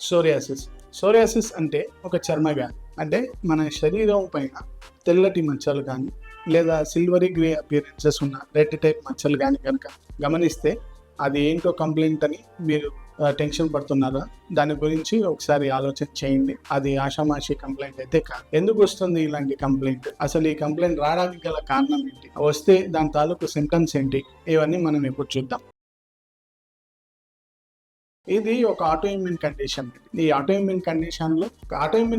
Psoriasis. Psoriasis అంటే ఒక చర్మ వ్యాధి. అంటే మన శరీరం పైన తెల్లటి మచ్చలు కానీ లేదా సిల్వరీ గ్రే అపియరెన్సెస్ ఉన్న రెడ్ టైప్ మచ్చలు కానీ కనుక గమనిస్తే అది ఏంటో కంప్లైంట్ అని మీరు టెన్షన్ పడుతున్నారా? దాని గురించి ఒకసారి ఆలోచన చేయండి. అది ఆషామాషి కంప్లైంట్ అయితే కాదు. ఎందుకు వస్తుంది ఇలాంటి కంప్లైంట్? అసలు ఈ కంప్లైంట్ రావడానికి గల కారణం ఏంటి? వస్తే దాని తాలూకు సింప్టమ్స్ ఏంటి? ఇవన్నీ మనం ఇప్పుడు చూద్దాం. ఇది ఒక ఆటోఇమ్యూన్ కండిషన్. ఈ ఆటోఇమ్యూన్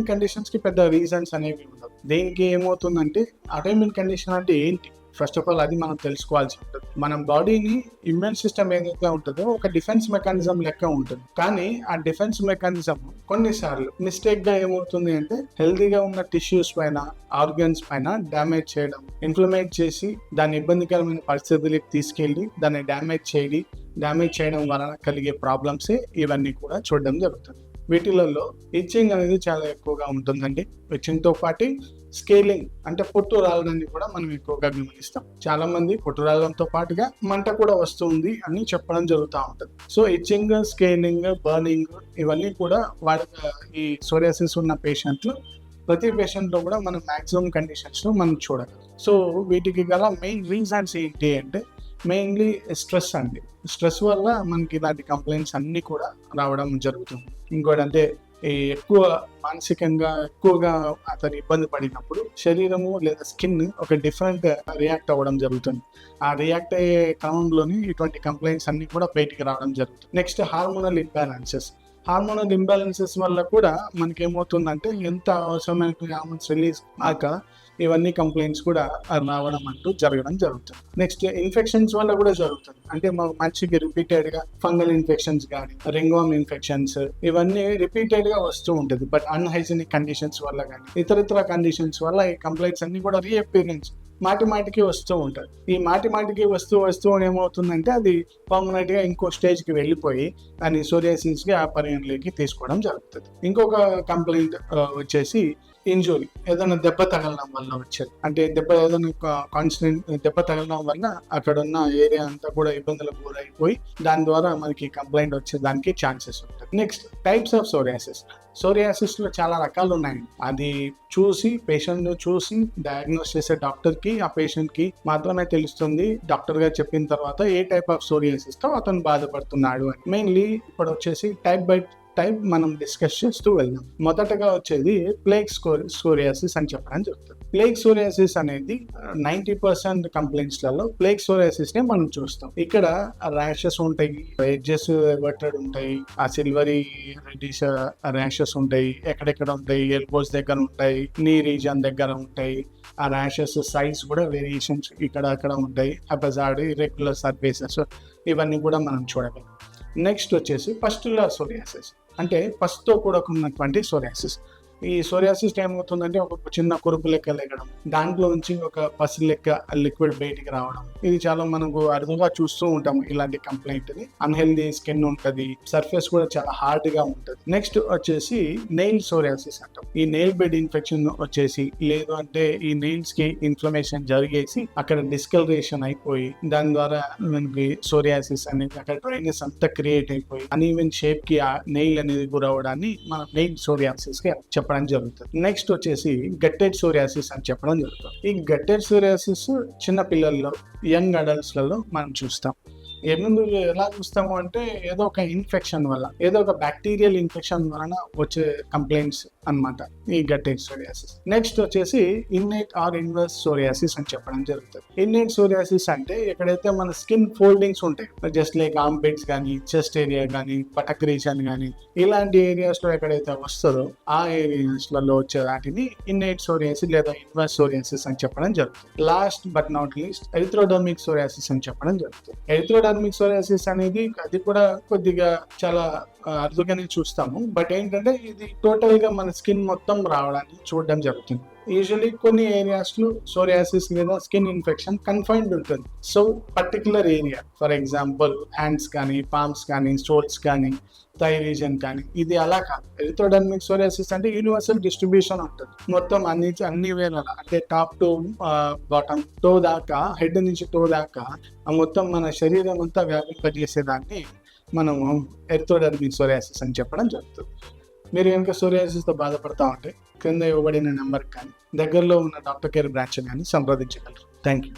కండిషన్స్ కి పెద్ద రీజన్స్ అనేవి ఉండవు. దీనికి ఏమవుతుందంటే ఆటోఇమ్యూన్ కండిషన్ అంటే ఏంటి? ఫస్ట్ ఆఫ్ ఆల్ అది మనం తెలుసుకోవాల్సి ఉంటుంది. మన బాడీని ఇమ్యూన్ సిస్టమ్ ఏదైతే ఉంటుందో ఒక డిఫెన్స్ మెకానిజం లెక్క ఉంటుంది. కానీ ఆ డిఫెన్స్ మెకానిజం కొన్నిసార్లు మిస్టేక్ గా ఏమవుతుంది అంటే హెల్తీగా ఉన్న టిష్యూస్ పైన, ఆర్గన్స్ పైన డ్యామేజ్ చేయడం, ఇన్ఫ్లమేట్ చేసి దాన్ని ఇబ్బందికరమైన పరిస్థితులకు తీసుకెళ్ళి దాన్ని డ్యామేజ్ చేయడం వలన కలిగే ప్రాబ్లమ్సే ఇవన్నీ కూడా చూడడం జరుగుతుంది. వీటిలలో ఇచ్చింగ్ అనేది చాలా ఎక్కువగా ఉంటుందండి. ఇచ్చింగ్తో పాటు స్కేలింగ్ అంటే పొట్టు రాలడాన్ని కూడా మనం ఎక్కువగా గమనిస్తాం. చాలా మంది పొట్టు రాలడంతో పాటుగా మంట కూడా వస్తుంది అని చెప్పడం జరుగుతూ ఉంటుంది. సో ఇచ్చింగ్, స్కేలింగ్, బర్నింగ్ ఇవన్నీ కూడా ఈ సోరియాసిస్ ఉన్న పేషెంట్లు ప్రతి పేషెంట్లో కూడా మనం మ్యాక్సిమం కండిషన్స్లో మనం చూడగలం. సో వీటికి గల మెయిన్ రీజన్స్ ఏంటి అంటే మెయిన్లీ స్ట్రెస్ అండి. స్ట్రెస్ వల్ల మనకి ఇలాంటి కంప్లైంట్స్ అన్నీ కూడా రావడం జరుగుతుంది. ఇంకోటి అంటే ఎక్కువ మానసికంగా ఎక్కువగా అతను ఇబ్బంది పడినప్పుడు శరీరము లేదా స్కిన్ ఒక డిఫరెంట్ రియాక్ట్ అవ్వడం జరుగుతుంది. ఆ రియాక్ట్ అయ్యే క్రమంలోని ఇటువంటి కంప్లైంట్స్ అన్ని కూడా బయటికి రావడం జరుగుతుంది. నెక్స్ట్ హార్మోనల్ ఇంబ్యాలెన్సెస్ వల్ల కూడా మనకేమవుతుందంటే ఎంత అవసరమైన హార్మోన్స్ రిలీజ్ కాక ఇవన్నీ కంప్లైంట్స్ కూడా రావడం అంటూ జరగడం జరుగుతుంది. నెక్స్ట్ ఇన్ఫెక్షన్స్ వల్ల కూడా జరుగుతుంది. అంటే మనిషికి రిపీటెడ్గా ఫంగల్ ఇన్ఫెక్షన్స్ కానీ, రింగ్వార్మ్ ఇన్ఫెక్షన్స్ ఇవన్నీ రిపీటెడ్గా వస్తూ ఉంటుంది. బట్ అన్హైజీనిక్ కండిషన్స్ వల్ల కానీ ఇతర కండిషన్స్ వల్ల ఈ కంప్లైంట్స్ అన్ని కూడా రీఅపియరెన్స్ మాటికి వస్తూ ఉంటుంది. ఈ మాటికి వస్తూ ఏమవుతుందంటే అది పర్మనెంట్గా ఇంకో స్టేజ్కి వెళ్ళిపోయి దాన్ని సోరియాసిస్కి ఆ పరిగణలోకి తీసుకోవడం జరుగుతుంది. ఇంకొక కంప్లైంట్ వచ్చేసి ఇంజురీ, ఏదైనా దెబ్బ తగలడం వల్ల వచ్చేది. అంటే దెబ్బ తగలడం వల్ల అక్కడ ఉన్న ఏరియా అంతా కూడా ఇబ్బందులకు గురైపోయి దాని ద్వారా మనకి కంప్లైంట్ వచ్చేదానికి ఛాన్సెస్ ఉంటాయి. నెక్స్ట్ టైప్స్ ఆఫ్ సోరియాసిస్లో చాలా రకాలు ఉన్నాయి. అది పేషెంట్ చూసి డయాగ్నోస్ చేసే డాక్టర్కి ఆ పేషెంట్కి మాత్రమే తెలుస్తుంది. డాక్టర్ గారు చెప్పిన తర్వాత ఏ టైప్ ఆఫ్ సోరియాసిస్తో అతను బాధపడుతున్నాడు అని. మెయిన్లీ ఇప్పుడు వచ్చేసి టైప్ మనం డిస్కస్ చేస్తూ వెళ్దాం. మొదటగా వచ్చేది ప్లేగ్ సోరియాసిస్ అని చెప్పడం జరుగుతుంది. ప్లేగ్ సోరియాసిస్ అనేది 90% కంప్లైంట్స్లలో ప్లేగ్ సోరియాసిస్ నే మనం చూస్తాం. ఇక్కడ ర్యాషెస్ ఉంటాయి, ఎడ్జెస్ ఎవర్టెడ్ ఉంటాయి, ఆ సిల్వరీ రెడ్డిష్ ర్యాషెస్ ఉంటాయి, ఎక్కడెక్కడ ఉంటాయి, ఎల్బోస్ దగ్గర ఉంటాయి, నీ రీజన్ దగ్గర ఉంటాయి. ఆ ర్యాషెస్ సైజ్ కూడా వేరియేషన్స్ ఇక్కడ అక్కడ ఉంటాయి. అపజార్డ్, ఇర్రెగ్యులర్ సర్ఫేసెస్ ఇవన్నీ కూడా మనం చూడగలం. నెక్స్ట్ వచ్చేసి పస్టులర్ సోరియాసిస్ అంటే పసుతో కూడుకున్నటువంటి సోరియాసిస్. ఈ సోరియాసిస్ ఏమవుతుందంటే ఒక చిన్న కురుపు లెక్క లేగడం, దాంట్లో నుంచి ఒక పసి లెక్క లిక్విడ్ బయటికి రావడం. ఇది చాలా మనకు అరుదుగా చూస్తూ ఉంటాము ఇలాంటి కంప్లైంట్ ని. అన్హెల్దీ స్కిన్ ఉంటుంది, సర్ఫేస్ కూడా చాలా హార్డ్ గా ఉంటుంది. నెక్స్ట్ వచ్చేసి నెయిల్ సోరియాసిస్ అంటాం. ఈ నెయిల్ బెడ్ ఇన్ఫెక్షన్ వచ్చేసి, లేదు అంటే ఈ నెయిల్స్ కి ఇన్ఫ్లమేషన్ జరిగేసి అక్కడ డిస్కలరేషన్ అయిపోయి దాని ద్వారా మనకి సోరియాసిస్ అనేది అక్కడ డ్రైనెస్ అంతా క్రియేట్ అయిపోయి అన్ఈవెన్ షేప్ కి ఆ నెయిల్ అనేది గురవడాన్ని మనం నెయిల్ సోరియాసిస్ గా చెప్పడం జరుగుతుంది. నెక్స్ట్ వచ్చేసి గట్టెడ్ సోరియాసిస్ అని చెప్పడం జరుగుతుంది. ఈ గట్టెడ్ సోరియాసిస్ చిన్న పిల్లల్లో, యంగ్ అడల్ట్స్ లలో మనం చూస్తాం. ఎలా చూస్తాము అంటే ఏదో ఒక ఇన్ఫెక్షన్ వల్ల, ఏదో ఒక బ్యాక్టీరియల్ ఇన్ఫెక్షన్ వలన వచ్చే కంప్లైంట్స్ అన్నమాట ఈ గట్టెడ్ సోరియాసిస్. నెక్స్ట్ వచ్చేసి ఇన్నేట్ ఆర్ ఇన్వర్స్ సోరియాసిస్ అని చెప్పడం జరుగుతుంది. ఇన్నేట్ సోరియాసిస్ అంటే ఎక్కడైతే మన స్కిన్ ఫోల్డింగ్స్ ఉంటాయి, జస్ట్ లైక్ ఆర్మ్పిట్స్ కానీ, చెస్ట్ ఏరియా కానీ, బటక్ రీజన్ కానీ, ఇలాంటి ఏరియాస్ లో ఎక్కడైతే వస్తుందో ఆ ఏరియాస్ లలో వచ్చే వాటిని ఇన్నేట్ సోరియాసిస్ లేదా ఇన్వర్స్ సోరియాసిస్ అని చెప్పడం జరుగుతుంది. Last but not least erythrodermic psoriasis అని చెప్పడం జరుగుతుంది. ఎరిథ్రోడర్మిక్ సోరియాసిస్ అనేది అది కూడా కొద్దిగా చాలా అరుదుగానే చూస్తాము. బట్ ఏంటంటే ఇది టోటల్ గా మన స్కిన్ మొత్తం రావడాన్ని చూడడం జరుగుతుంది. యూజువల్లీ కొన్ని ఏరియాస్ లో సోరియాసిస్ లేదా స్కిన్ ఇన్ఫెక్షన్ కన్ఫైన్డ్ ఉంటుంది. So particular area, for example hands కానీ, పామ్స్ కానీ, సోల్స్ కానీ, థై రీజన్ కానీ, ఇది అలా కాదు. ఎరిథ్రోడర్మిక్ సోరియాసిస్ అంటే యూనివర్సల్ డిస్ట్రిబ్యూషన్ ఉంటుంది. మొత్తం అన్ని వేళ అంటే టాప్ టు బాటమ్, టో దాకా, హెడ్ నుంచి టో దాకా మొత్తం మన శరీరం అంతా వ్యాపింపజేసేదాన్ని మనము ఎర్తోడర్మిక్ సోరియాసిస్ అని చెప్పడం జరుగుతుంది. మీరు కనుక సోరియాసిస్తో బాధపడతా ఉంటే కింద ఇవ్వబడిన నెంబర్కి కానీ దగ్గరలో ఉన్న డాక్టర్ కేర్ బ్రాంచ్ కానీ సంప్రదించగలరు. Thank you.